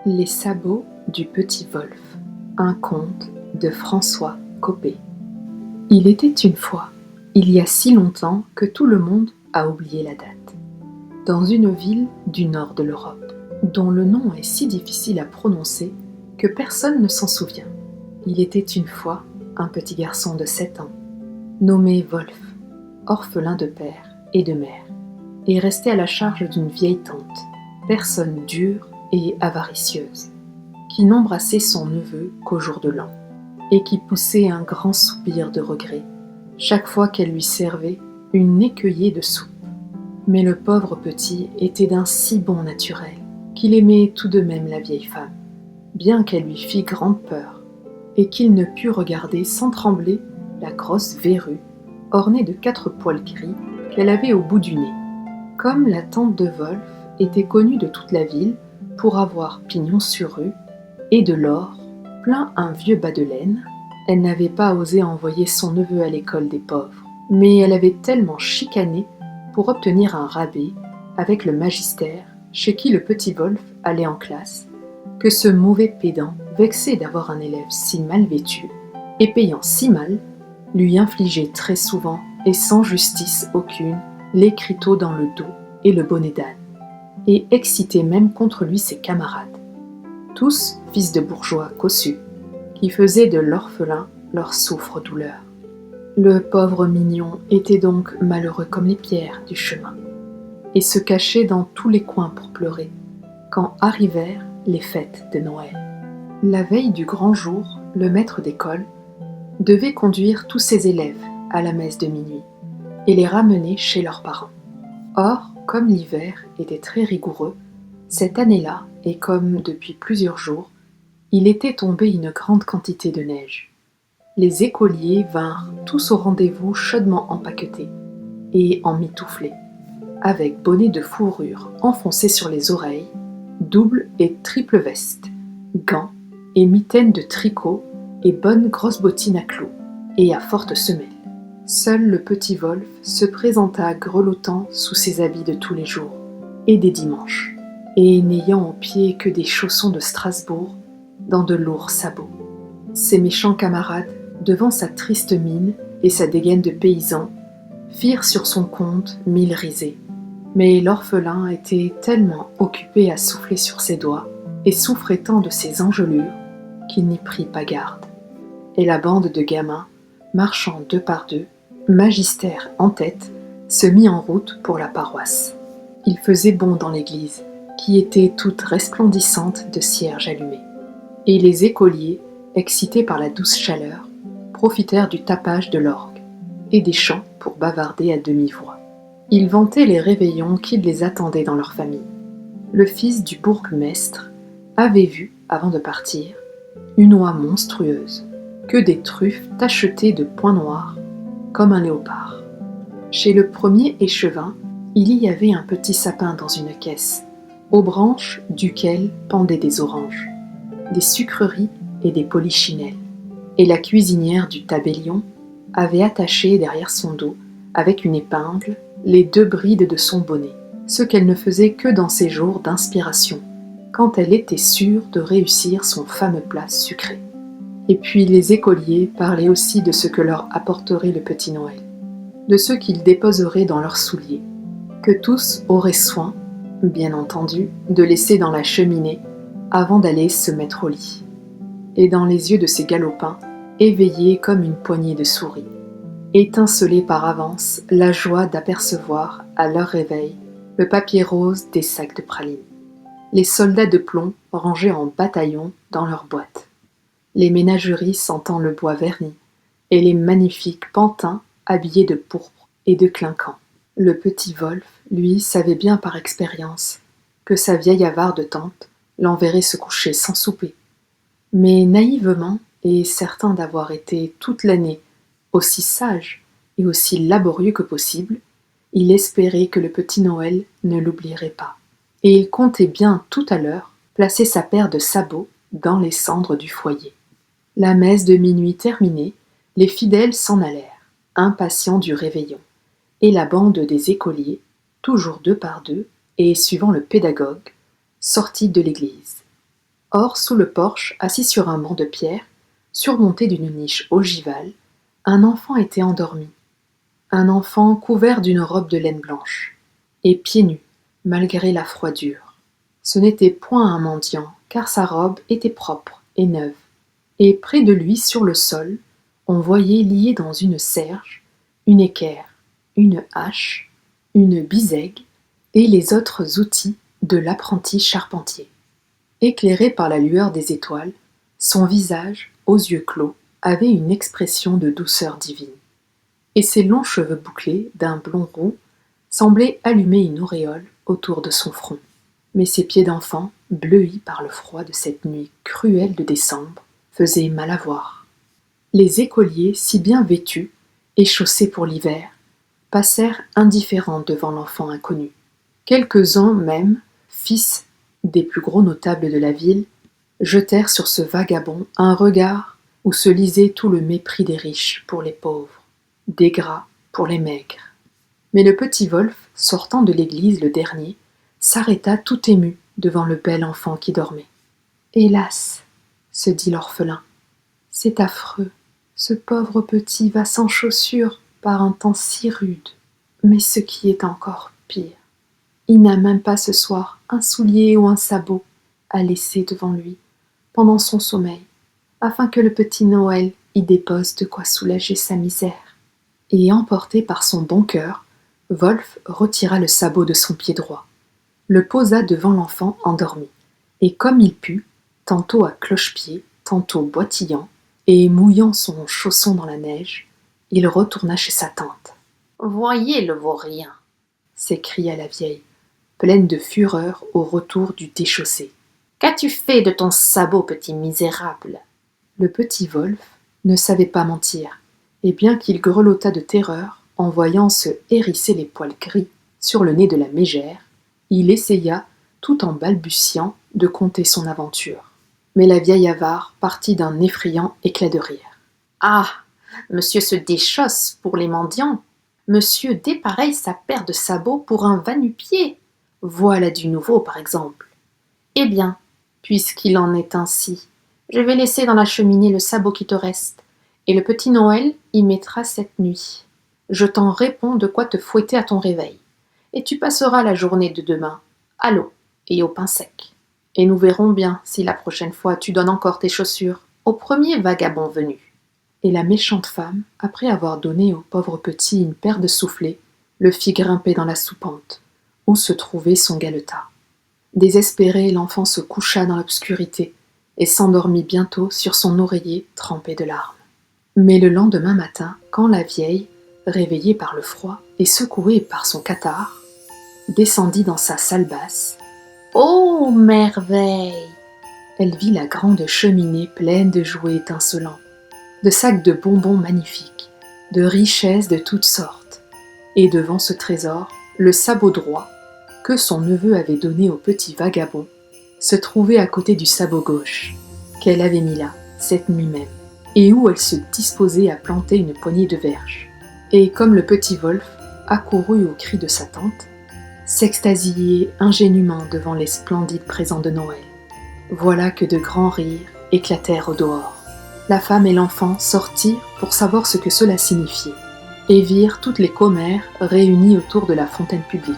Les sabots du petit Wolf, un conte de François Coppée. Il était une fois, il y a si longtemps que tout le monde a oublié la date, dans une ville du nord de l'Europe, dont le nom est si difficile à prononcer que personne ne s'en souvient. Il était une fois un petit garçon de 7 ans, nommé Wolf, orphelin de père et de mère, et resté à la charge d'une vieille tante, personne dure et avaricieuse, qui n'embrassait son neveu qu'au jour de l'an, et qui poussait un grand soupir de regret chaque fois qu'elle lui servait une écueillée de soupe. Mais le pauvre petit était d'un si bon naturel qu'il aimait tout de même la vieille femme, bien qu'elle lui fît grande peur, et qu'il ne put regarder sans trembler la grosse verrue ornée de 4 poils gris qu'elle avait au bout du nez. Comme la tante de Wolf était connue de toute la ville pour avoir pignon sur rue et de l'or plein un vieux bas de laine, elle n'avait pas osé envoyer son neveu à l'école des pauvres, mais elle avait tellement chicané pour obtenir un rabais avec le magistère chez qui le petit Wolf allait en classe, que ce mauvais pédant, vexé d'avoir un élève si mal vêtu et payant si mal, lui infligeait très souvent et sans justice aucune l'écriteau dans le dos et le bonnet d'âne, et excitait même contre lui ses camarades, tous fils de bourgeois cossus, qui faisaient de l'orphelin leur souffre-douleur. Le pauvre mignon était donc malheureux comme les pierres du chemin, et se cachait dans tous les coins pour pleurer, quand arrivèrent les fêtes de Noël. La veille du grand jour, le maître d'école devait conduire tous ses élèves à la messe de minuit et les ramener chez leurs parents. Or, comme l'hiver était très rigoureux, cette année-là, et comme depuis plusieurs jours, il était tombé une grande quantité de neige. Les écoliers vinrent tous au rendez-vous chaudement empaquetés et emmitouflés, avec bonnets de fourrure enfoncés sur les oreilles, double et triple veste, gants et mitaines de tricot et bonnes grosses bottines à clous et à fortes semelles. Seul le petit Wolf se présenta grelottant sous ses habits de tous les jours et des dimanches, et n'ayant aux pieds que des chaussons de Strasbourg dans de lourds sabots. Ses méchants camarades, devant sa triste mine et sa dégaine de paysan, firent sur son compte 1000 risées. Mais l'orphelin était tellement occupé à souffler sur ses doigts et souffrait tant de ses engelures qu'il n'y prit pas garde. Et la bande de gamins, marchant deux par deux, magistère en tête, se mit en route pour la paroisse. Il faisait bon dans l'église, qui était toute resplendissante de cierges allumés. Et les écoliers, excités par la douce chaleur, profitèrent du tapage de l'orgue et des chants pour bavarder à demi-voix. Ils vantaient les réveillons qui les attendaient dans leur famille. Le fils du bourgmestre avait vu, avant de partir, une oie monstrueuse, que des truffes tachetées de points noirs, comme un léopard. Chez le premier échevin, il y avait un petit sapin dans une caisse, aux branches duquel pendaient des oranges, des sucreries et des polichinelles. Et la cuisinière du tabellion avait attaché derrière son dos, avec une épingle, les 2 brides de son bonnet, ce qu'elle ne faisait que dans ses jours d'inspiration, quand elle était sûre de réussir son fameux plat sucré. Et puis les écoliers parlaient aussi de ce que leur apporterait le petit Noël, de ce qu'ils déposeraient dans leurs souliers, que tous auraient soin, bien entendu, de laisser dans la cheminée avant d'aller se mettre au lit. Et dans les yeux de ces galopins, éveillés comme une poignée de souris, étincelait par avance la joie d'apercevoir, à leur réveil, le papier rose des sacs de pralines, les soldats de plomb rangés en bataillon dans leurs boîtes, les ménageries sentant le bois verni, et les magnifiques pantins habillés de pourpre et de clinquant. Le petit Wolf, lui, savait bien par expérience que sa vieille avarde tante l'enverrait se coucher sans souper. Mais naïvement, et certain d'avoir été toute l'année aussi sage et aussi laborieux que possible, il espérait que le petit Noël ne l'oublierait pas. Et il comptait bien tout à l'heure placer sa paire de sabots dans les cendres du foyer. La messe de minuit terminée, les fidèles s'en allèrent, impatients du réveillon, et la bande des écoliers, toujours 2 par 2, et suivant le pédagogue, sortit de l'église. Or, sous le porche, assis sur un banc de pierre, surmonté d'une niche ogivale, un enfant était endormi. Un enfant couvert d'une robe de laine blanche, et pieds nus, malgré la froidure. Ce n'était point un mendiant, car sa robe était propre et neuve, et près de lui, sur le sol, on voyait liés dans une serge, une équerre, une hache, une bisègue, et les autres outils de l'apprenti charpentier. Éclairé par la lueur des étoiles, son visage, aux yeux clos, avait une expression de douceur divine. Et ses longs cheveux bouclés, d'un blond roux, semblaient allumer une auréole autour de son front. Mais ses pieds d'enfant, bleuis par le froid de cette nuit cruelle de décembre, faisaient mal à voir. Les écoliers, si bien vêtus, et chaussés pour l'hiver, passèrent indifférents devant l'enfant inconnu. Quelques-uns même, fils des plus gros notables de la ville, jetèrent sur ce vagabond un regard où se lisait tout le mépris des riches pour les pauvres, des gras pour les maigres. Mais le petit Wolf, sortant de l'église le dernier, s'arrêta tout ému devant le bel enfant qui dormait. « Hélas, se dit l'orphelin, c'est affreux, ce pauvre petit va sans chaussures par un temps si rude. Mais ce qui est encore pire, il n'a même pas ce soir un soulier ou un sabot à laisser devant lui pendant son sommeil, afin que le petit Noël y dépose de quoi soulager sa misère. » Et emporté par son bon cœur, Wolf retira le sabot de son pied droit, le posa devant l'enfant endormi, et comme il put, tantôt à cloche-pied, tantôt boitillant, et mouillant son chausson dans la neige, il retourna chez sa tante. « Voyez le vaurien !» s'écria la vieille, pleine de fureur au retour du déchaussé. « Qu'as-tu fait de ton sabot, petit misérable ?» Le petit Wolf ne savait pas mentir, et bien qu'il grelottât de terreur en voyant se hérisser les poils gris sur le nez de la mégère, il essaya, tout en balbutiant, de conter son aventure. Mais la vieille avare partit d'un effrayant éclat de rire. « Ah, monsieur se déchausse pour les mendiants. Monsieur dépareille sa paire de sabots pour un va-nu-pied. Voilà du nouveau, par exemple. Eh bien, puisqu'il en est ainsi, je vais laisser dans la cheminée le sabot qui te reste, et le petit Noël y mettra cette nuit. Je t'en réponds de quoi te fouetter à ton réveil, et tu passeras la journée de demain à l'eau et au pain sec. Et nous verrons bien si la prochaine fois tu donnes encore tes chaussures au premier vagabond venu. » Et la méchante femme, après avoir donné au pauvre petit une paire de soufflets, le fit grimper dans la soupente, où se trouvait son galetas. Désespéré, l'enfant se coucha dans l'obscurité et s'endormit bientôt sur son oreiller trempé de larmes. Mais le lendemain matin, quand la vieille, réveillée par le froid et secouée par son catarrhe, descendit dans sa salle basse, ô merveille! Elle vit la grande cheminée pleine de jouets étincelants, de sacs de bonbons magnifiques, de richesses de toutes sortes, et devant ce trésor, le sabot droit, que son neveu avait donné au petit vagabond, se trouvait à côté du sabot gauche, qu'elle avait mis là, cette nuit même, et où elle se disposait à planter une poignée de verges. Et comme le petit Wolf, accouru au cri de sa tante, s'extasiait ingénument devant les splendides présents de Noël. Voilà que de grands rires éclatèrent au dehors. La femme et l'enfant sortirent pour savoir ce que cela signifiait, et virent toutes les commères réunies autour de la fontaine publique.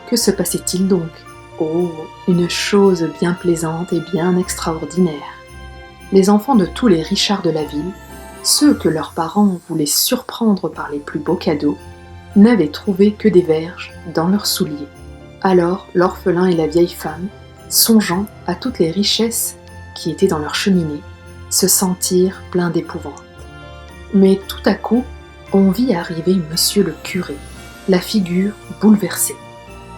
Que se passait-il donc ? Oh, une chose bien plaisante et bien extraordinaire. Les enfants de tous les Richards de la ville, ceux que leurs parents voulaient surprendre par les plus beaux cadeaux, n'avaient trouvé que des verges dans leurs souliers. Alors l'orphelin et la vieille femme, songeant à toutes les richesses qui étaient dans leur cheminée, se sentirent pleins d'épouvante. Mais tout à coup, on vit arriver monsieur le curé, la figure bouleversée.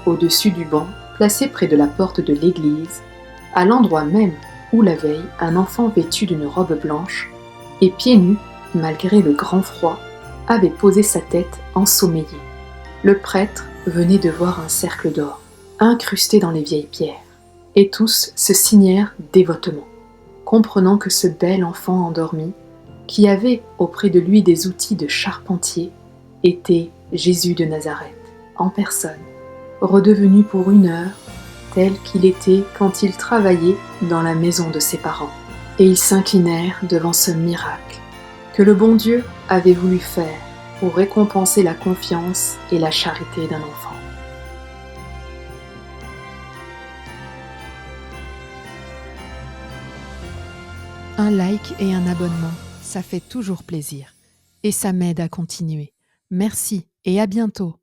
Au-dessus du banc, placé près de la porte de l'église, à l'endroit même où la veille un enfant vêtu d'une robe blanche et pieds nus, malgré le grand froid, avait posé sa tête ensommeillée. Le prêtre venait de voir un cercle d'or, incrusté dans les vieilles pierres, et tous se signèrent dévotement, comprenant que ce bel enfant endormi, qui avait auprès de lui des outils de charpentier, était Jésus de Nazareth, en personne, redevenu pour une heure tel qu'il était quand il travaillait dans la maison de ses parents, et ils s'inclinèrent devant ce miracle que le bon Dieu avait voulu faire pour récompenser la confiance et la charité d'un enfant. Un like et un abonnement, ça fait toujours plaisir et ça m'aide à continuer. Merci et à bientôt.